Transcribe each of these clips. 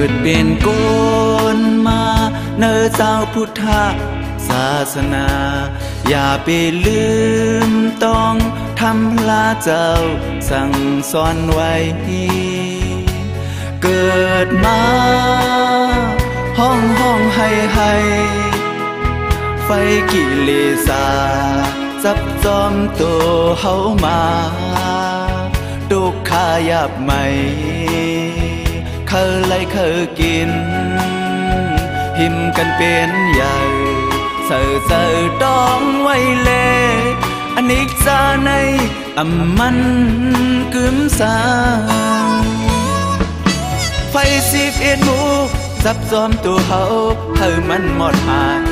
กิดเป็นคนมาเนื้อเจ้าพุทธศาสนาอย่าไปลืมต้องทำลาเจ้าสั่งสอนไว้เกิดมาห้องให้ไฟกิเลสาจับจอมตัวเฮามาทุกขายาบใหม่เคยกินหิมกันเป็นใหญ่เสิร์ต้องไว้เลอันนิจจาในมันกึมสางไฟ11หมู่จับจอมตัวเฮาให้มันหมดหาย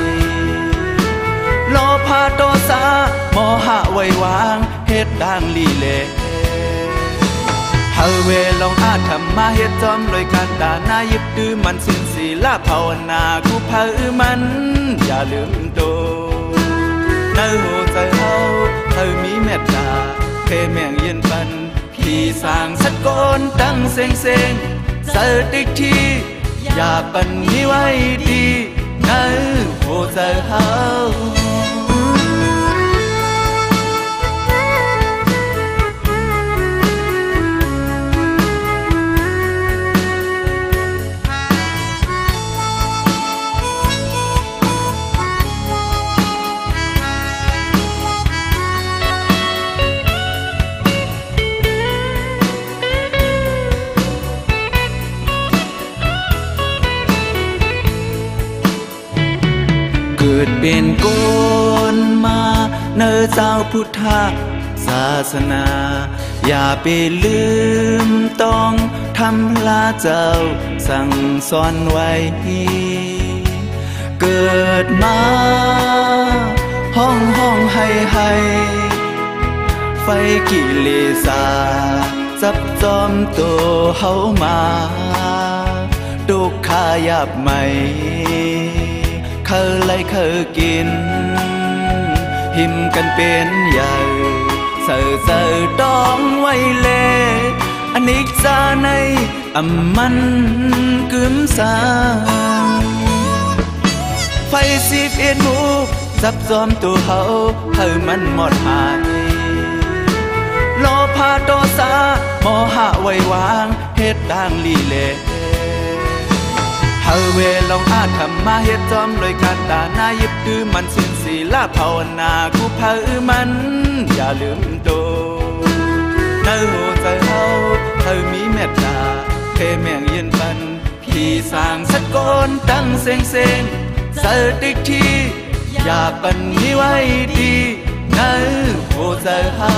โลภะโทสะโมหะไว้วางเฮ็ดดังลีเลเฮาเวลองอาธรรมะเฮ็ดจอมโดยการดานายึดถือมันสินศีลภาวนากูเผอมันอย่าลืมตัวในหัวใจเฮามีเมตตาเพแม่งยืนปันพี่สร้างสักก้นตั้งเซ็งเสติที่อย่าปันนี้ไว้ดีในหัวใจเฮาเกิดเป็นคนมาเนื้อเจ้าพุทธศาสนาอย่าไปลืมต้องทำลาเจ้าสั่งสอนไว้เกิดมาห้องให้ไฟกิเลสาจับจอมตัวเฮามาทุกขายาบใหม่เคยกินหิมกันเป็นใหญ่เสิร์ต้องไว้เลอันนิจจาในมันกึมสางไฟ11หมู่จับจอมตัวเฮาให้มันหมดหายโลภะโทสะโมหะไว้วางเฮ็ดดังลีเลเฮาเวลองอาธรรมะเฮ็ดจอมโดยการดานายึดถือมันสินศีลภาวนากูเผอมันอย่าลืมตัวในหัวใจเฮามีเมตตาเพแม่งยืนปันพี่สร้างสักก้นตั้งเซ็งสติที่อย่าปันนี้ไว้ดีในหัวใจเฮา